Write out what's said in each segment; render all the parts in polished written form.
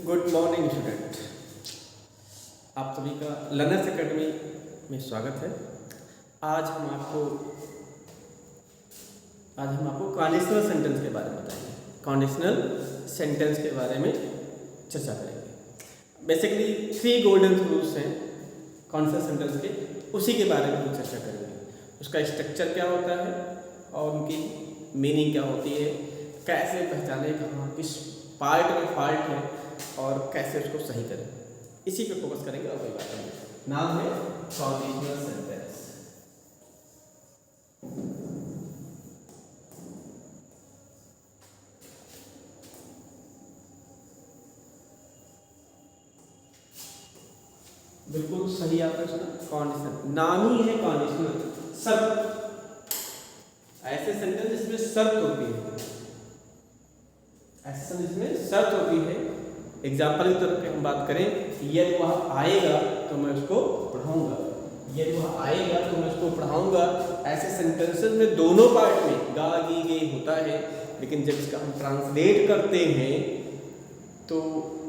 Good morning student. आप सभी का लर्नर्स एकेडमी में स्वागत है। आज हम आपको कंडीशनल सेंटेंस के बारे में बताएंगे। कंडीशनल सेंटेंस के बारे में चर्चा करेंगे। बेसिकली 3 गोल्डन रूल्स हैं कंडीशनल सेंटेंस के, उसी के बारे में हम चर्चा करेंगे। उसका स्ट्रक्चर क्या होता है और उनकी मीनिंग क्या होती है, कैसे पहचाने कहाँ किस पार्ट में फॉल्ट है और कैसे उसको सही करें, इसी पे फोकस करेंगे। और कोई बात नहीं, नाम है कंडीशनल सेंटेंस। बिल्कुल सही आपने सुना, कंडीशनल नाम ही है कंडीशनल। शर्त, ऐसे सेंटेंस जिसमें शर्त होती है, ऐसे सेंटेंस जिसमें शर्त होती है। एग्जाम्पल के तौर पे हम बात करें, यदि वह आएगा तो मैं उसको पढ़ाऊंगा, यदि वह आएगा तो मैं उसको पढ़ाऊंगा। ऐसे सेंटेंसेस में दोनों पार्ट में गा गी गे होता है, लेकिन जब इसका हम ट्रांसलेट करते हैं तो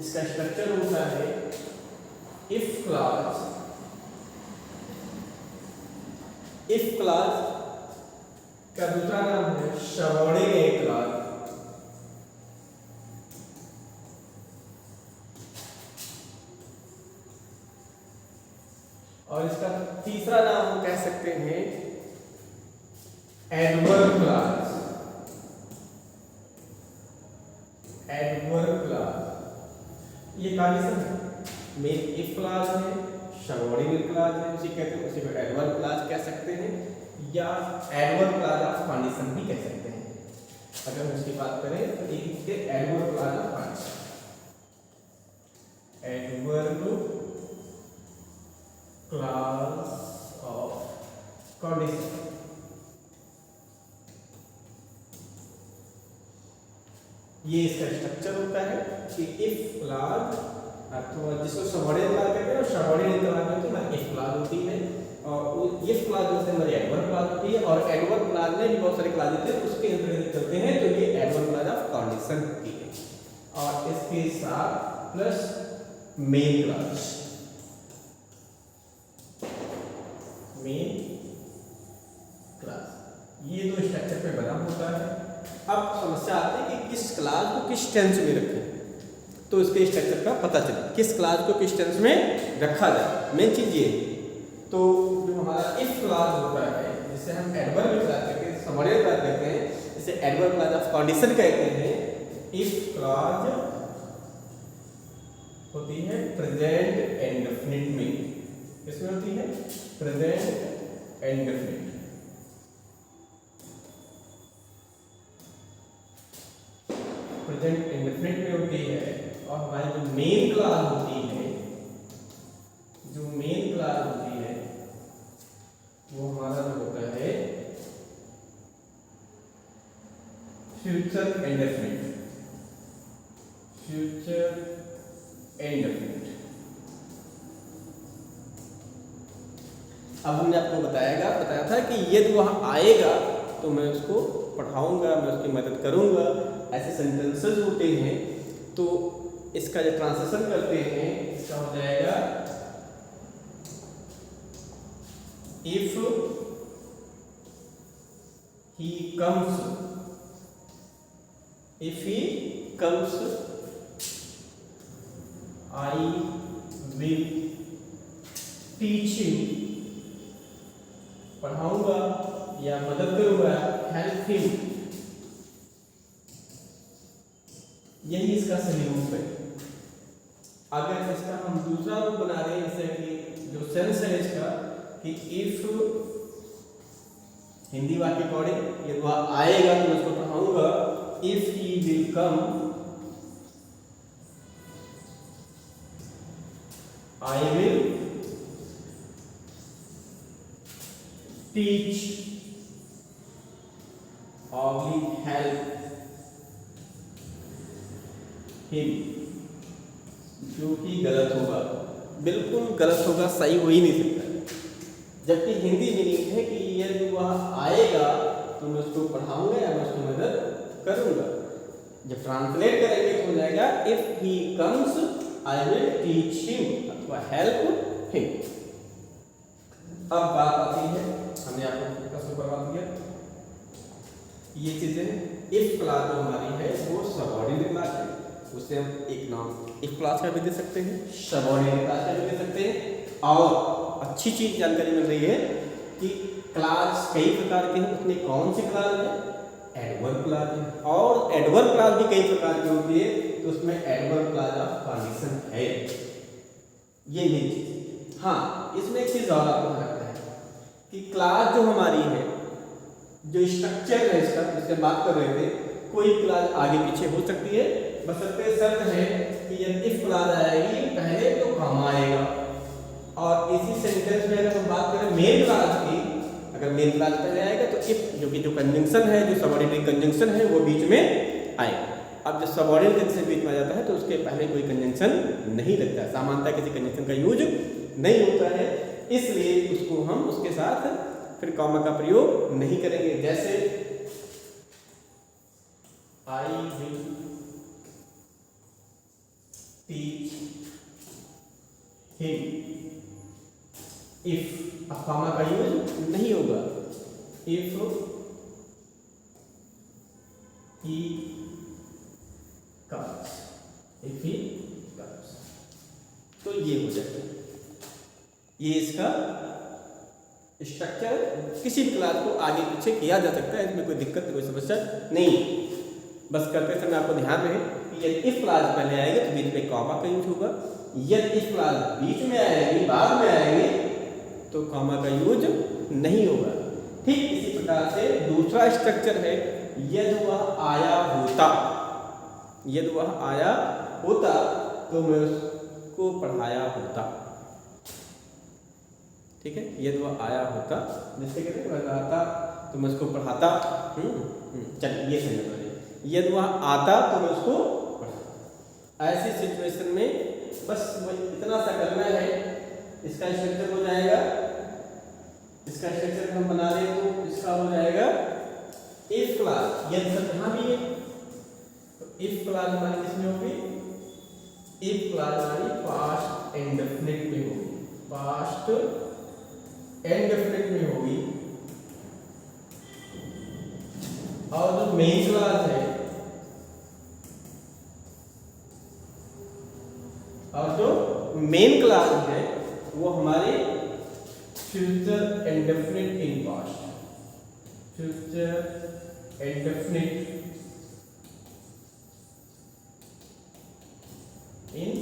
इसका स्ट्रक्चर होता है इफ क्लॉज। इफ क्लॉज का दूसरा नाम है सबऑर्डिनेट क्लॉज, और इसका तीसरा नाम हम कह सकते हैं एडवर्ब क्लॉज। एडवर्ब क्लॉज ये कंडीशन है। मेन इफ क्लॉज है, सबऑर्डिनेट क्लॉज है, उसी कहते हैं, उसी को एडवर्ब क्लॉज कह सकते हैं या एडवर्ब क्लॉज ऑफ कंडीशन भी कह सकते हैं। अगर हम इसकी बात करें तो एक adverb clause of condition, adverb clause of condition. ये इसका स्ट्रक्चर होता है कि इफ क्लॉज अथवा जिसको सबऑर्डिनेट क्लॉज कहते हैं, और सबऑर्डिनेट क्लॉज में तो इफ क्लॉज होती है, और इफ क्लॉज में से हमारी एडवर्ब क्लॉज होती है, और एडवर्ब क्लॉज में भी बहुत सारे क्लॉज होते हैं, उसके अंतर्गत चलते हैं, तो ये एडवर्ब क्लॉज ऑफ कंडीशन होती है। और इसके साथ plus main clause, main clause, ये दो स्ट्रक्चर पे बना होता है। अब समस्या आती है कि किस क्लॉज को किस टेंस में रखें, तो इसके स्ट्रक्चर का पता चले किस क्लॉज को किस टेंस में रखा जाए। मेन चीज ये, तो जो हमारा इफ क्लॉज होता है जिसे हम एडवर्ब क्लॉज कहते हैं, सबऑर्डिनेट क्लॉज कहते हैं, जिसे एडवर्ब क्लॉज ऑफ कंडीशन कहते हैं। इफ क्लॉज होती है प्रेजेंट इंडेफिनिट में, किसमें होती है? Present indefinite. प्रेजेंट इंडेफिनिट में होती है। और हमारी जो मेन क्लॉज होती है, जो मेन क्लॉज होती है वो हमारा जो होता है फ्यूचर इंडेफिनिट, फ्यूचर इंडेफिनिट। अब हमने आपको बताया था कि यदि वह आएगा तो मैं उसको पढ़ाऊंगा, मैं उसकी मदद करूंगा। ऐसे सेंटेंसेस होते हैं, तो इसका जो ट्रांसलेशन करते हैं इसका हो जाएगा if he comes, if he comes I will teach him, पढ़ाऊंगा या मदद करूंगा, हेल्प हिम। यही इसका सही रूप है। अगर इसका हम दूसरा रूप बना दें, जैसे कि जो सेंस है इसका कि इफ हिंदी वाक्य पढ़े, यदि वह आएगा तो मैं उसको पढ़ाऊंगा। If he will come I will teach और हेल्प हिम, जो कि गलत होगा, बिल्कुल गलत होगा, सही हो ही नहीं सकता। जबकि हिंदी मीनिंग है कि यदि वह आएगा तो मैं उसको पढ़ाऊंगा या मैं उसकी मदद करूंगा। जब ट्रांसलेट करेंगे तो हो जाएगा if he comes I will teach him अथवा हेल्प हिम। अब बात आती है, हमने आपको प्रश्न करवा दिया ये चीजें। इफ क्लास जो हमारी है वो सबऑर्डिनेट क्लास है, उसे हम एक नाम इफ क्लास का भी दे सकते हैं, सबऑर्डिनेट क्लास का भी दे सकते हैं। और अच्छी चीज जानकारी मिल रही है कि क्लास कई प्रकार के हैं, उसमें कौन सी क्लास है, एडवर्ब क्लास है। और एडवर्ब क्लास भी कई प्रकार की होती है, तो उसमें एडवर्ब क्लास ऑफ कंडीशन है, ये मेन चीज। हाँ, इसमें एक चीज और आपको ध्यान रखना है कि क्लास जो हमारी है, जो स्ट्रक्चर है इसका जिससे बात कर रहे थे, कोई क्लास आगे पीछे हो सकती है, बशर्ते शर्त है कि यदि इफ क्लास आएगी पहले तो कॉमा आएगा। और इसी सेंटेंस में अगर हम बात करें मेन क्लास की, अगर मेन क्लास पहले आएगा तो इफ जो कि जो कंजंक्शन है, जो सबऑर्डिनेट कंजंक्शन है वो बीच में आएगा। अब जब सबऑर्डिनेट कंजंक्शन बीच में आ जाता है तो उसके पहले कोई कंजंक्शन नहीं लगता है, सामान्यतः किसी कंजंक्शन का यूज नहीं होता है, इसलिए उसको हम उसके साथ फिर कॉमा का प्रयोग नहीं करेंगे। जैसे I will teach him, if अब कॉमा का यूज नहीं होगा, if he comes, if he comes, तो ये हो जाएगा। ये इसका स्ट्रक्चर, किसी भी क्लास को आगे पीछे किया जा सकता है, इसमें कोई दिक्कत कोई समस्या नहीं। बस करते समय आपको ध्यान रहे कि यदि इफ क्लास पहले आएगी तो बीच में कॉमा का यूज होगा, यदि इफ क्लास बीच में आएगी, बाद में आएगी, तो कॉमा का यूज नहीं होगा। ठीक इसी प्रकार से दूसरा स्ट्रक्चर है यदि वह आया होता, यदि वह आया होता तो मैं उसको पढ़ाया होता। ठीक है, यदि वह आया होता, जैसे कहते हैं वह आता तो मैं उसको पढ़ाता। चलिए ये समझ लीजिए, यदि वह आता तो मैं उसको पढ़ाता। ऐसी सिचुएशन में बस इतना सा करना है, इसका स्ट्रक्चर हो जाएगा, इसका स्ट्रक्चर हम बना दें तो इसका हो जाएगा इफ क्लास, यदि सब यहाँ भी है तो इफ क्लास हमारी किसमें होगी, इफ क्लास हमारी पास्ट इंडेफिनिट में होगी, पास्ट इंडेफिनिट में होगी। और जो मेन क्लास है, और जो मेन क्लास है वो हमारे future indefinite in past, future indefinite in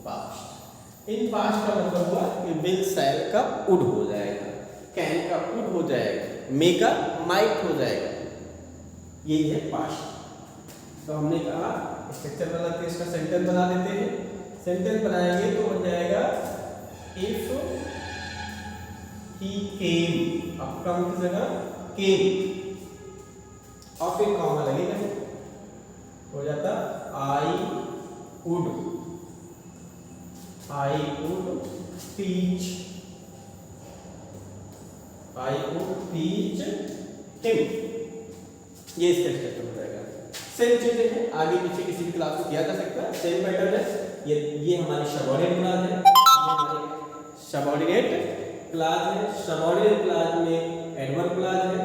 past. In past का मतलब हुआ कि विल शैल का वुड हो जाएगा, कैन का वुड हो जाएगा, मे का माइट हो जाएगा, यही है पास्ट। तो हमने कहा स्ट्रक्चर बना के इसका सेंटेंस बना देते हैं। सेंटेंस बनाएंगे तो बन जाएगा इफ ही केम, अब कम की जगह केम, और फिर कॉमा लगेगा, हो जाता I would teach, I would teach him, ये इसका स्ट्रक्चर हो जाएगा। सेम चीजें हैं, आगे पीछे किसी भी क्लास को किया जा सकता है, सेम पैटर्न है। ये हमारी सबऑर्डिनेट क्लास है, ये हमारी सबऑर्डिनेट क्लास है। सबऑर्डिनेट क्लास में एडवर्ब क्लास है,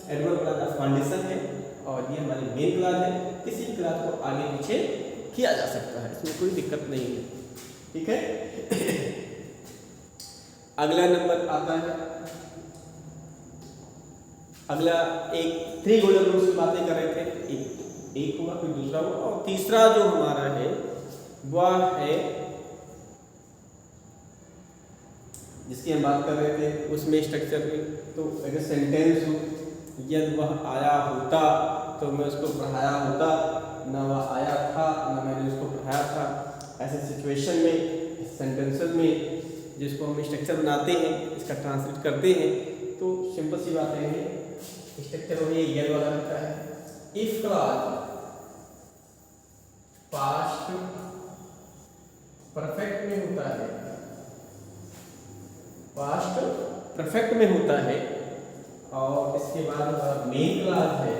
एडवर्ब क्लास ऑफ कंडीशन है, और ये हमारी मेन क्लास है। किसी भी क्लास को आगे पीछे किया जा सकता है, इसमें कोई दिक्कत नहीं है। ठीक है। अगला नंबर आता है, अगला एक 3 गोल्डन रूल्स की बातें कर रहे थे, एक हुआ फिर दूसरा हुआ, और तीसरा जो हमारा है वह है जिसकी हम बात कर रहे थे, उसमें स्ट्रक्चर में तो अगर सेंटेंस हो, यदि वह आया होता तो मैं उसको पढ़ाया होता, ना वह आया था ना मैंने उसको पढ़ाया था। ऐसे सिचुएशन में, सेंटेंसेस में जिसको हम स्ट्रक्चर बनाते हैं, इसका ट्रांसलेट करते हैं, तो सिंपल सी बातें हैं, स्ट्रक्चर में ये वाला रहता है। इफ क्लास पास्ट परफेक्ट में होता है, पास्ट परफेक्ट में होता है, और इसके बाद हमारा मेन क्लास है,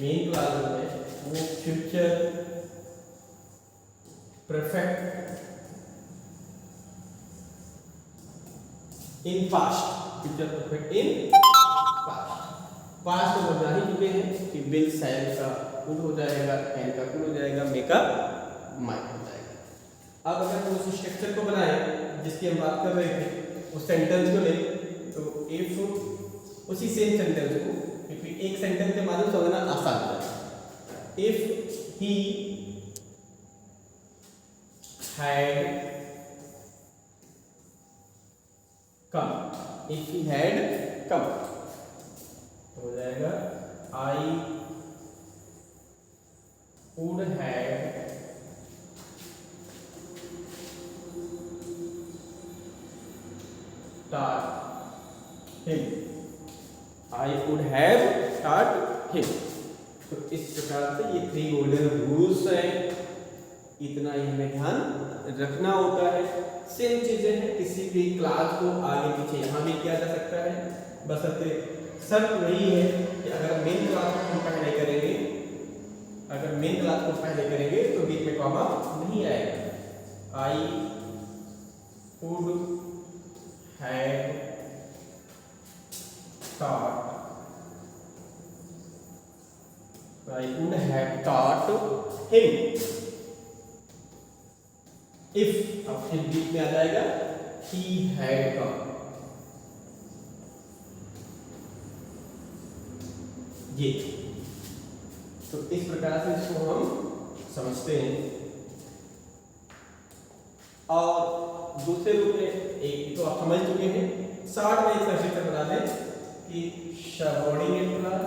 मेन क्लास जो है वो future perfect in past, future perfect in past तो बता ही चुके हैं कि बिल सैल का कुड हो जाएगा, कैन का कुड हो जाएगा, मे का माइट हो जाएगा। अब अगर हम उस स्ट्रक्चर को बनाएं जिसकी हम बात कर रहे थे, उस सेंटेंस को ले, तो इफ उसी सेम सेंटेंस को, क्योंकि एक सेंटेंस के माध्यम से समझना आसान होता है। If he had come, if he had come हो जाएगा I would have taught him, I would have taught him। तो इस प्रकार से ये 3 गोल्डन रूल्स हैं, इतना ही हमें ध्यान रखना होता है। सेम चीजें हैं, किसी भी क्लास को आगे पीछे यहाँ भी किया जा सकता है, बशर्ते शर्त वही है कि अगर मेन क्लास को हम पहले करेंगे, अगर मेन क्लास को पहले करेंगे तो बीच में कॉमा नहीं आएगा। I would have taught, I would have taught him। if अब फिर बीच में आ जाएगा he had come, ये तो इस प्रकार से इसको हम समझते हैं। और दूसरे रूप में एक तो आप समझ चुके हैं, शॉर्ट में एक स्ट्रक्चर बना दें कि सबऑर्डिनेट क्लास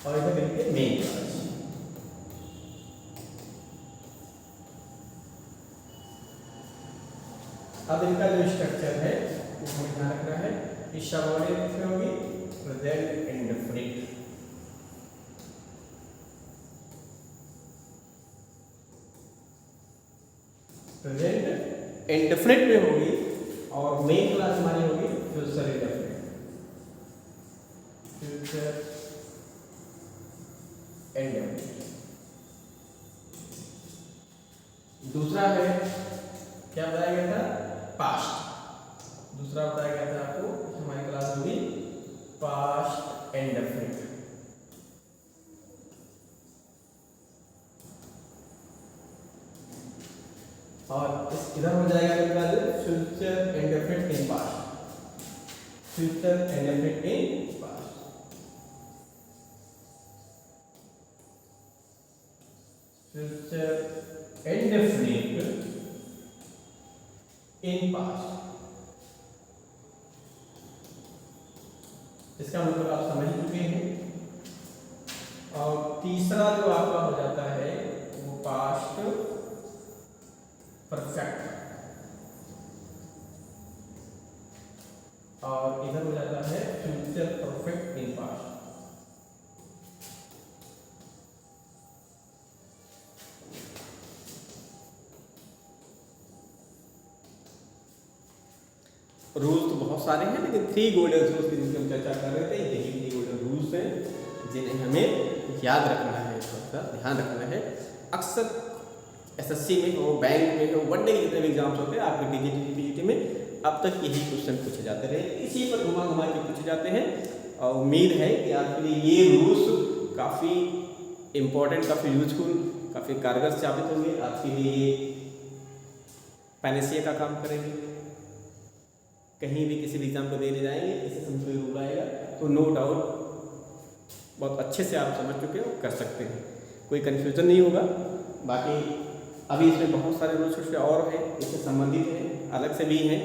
और इधर लिखते मेन क्लास। अब इनका जो स्ट्रक्चर है वो हमें ध्यान रखना है कि सबऑर्डिनेट में होगी प्रेजेंट इंडेफिनिट, प्रेजेंट इंडेफिनिट में होगी, और मेन क्लास हमारी होगी फ्यूचर इंडेफिनिट, फ्यूचर इंडेफिनिट। दूसरा है क्या बताया गया था, पास्ट। दूसरा बताया गया था आपको, हमारी क्लास होगी पास्ट इंडेफिनिट। और इस इधर हो जाएगा future indefinite in past, future indefinite in past, future indefinite in past. इसका मतलब आप समझ चुके हैं। और तीसरा जो आपका हो जाता है वो पास्ट परफेक्ट, और इधर हो जाता है future perfect in past. Rules तो बहुत सारे हैं, लेकिन 3 गोल्डन रूल्स की जिनकी हम चर्चा कर रहे थे, यही 3 गोल्डन रूल्स हैं जिन्हें हमें याद रखना है, थोड़ा ध्यान रखना है। अक्सर एसएससी में हो, बैंक में हो, वनडे के जितने भी एग्जाम्स होते हैं आपके डीजीटी पीजीटी में, अब तक यही क्वेश्चन पूछे जाते रहे, इसी पर घुमा घुमा के पूछे जाते हैं। और उम्मीद है कि आपके लिए ये रूल्स काफ़ी इम्पोर्टेंट, काफ़ी यूजफुल, काफ़ी कारगर साबित होंगे। आपके लिए ये पैनेसिया का काम करेंगे। कहीं भी किसी भी एग्जाम को देने जाएंगे, इससे समझ में रूल आएगा तो नो डाउट बहुत अच्छे से आप समझ चुके हो, कर सकते हैं, कोई कन्फ्यूजन नहीं होगा। बाकी अभी इसमें बहुत सारे रूल्स और हैं, इससे संबंधित हैं, अलग से भी हैं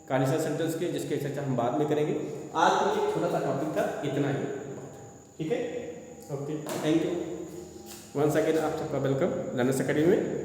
कंडीशनल सेंटेंस के, जिसके चर्चा हम बाद में करेंगे। आज तो एक छोटा सा टॉपिक था, इतना ही, ठीक है। Okay, thank you once again, आप सबका वेलकम लर्नर्स अकेडमी में।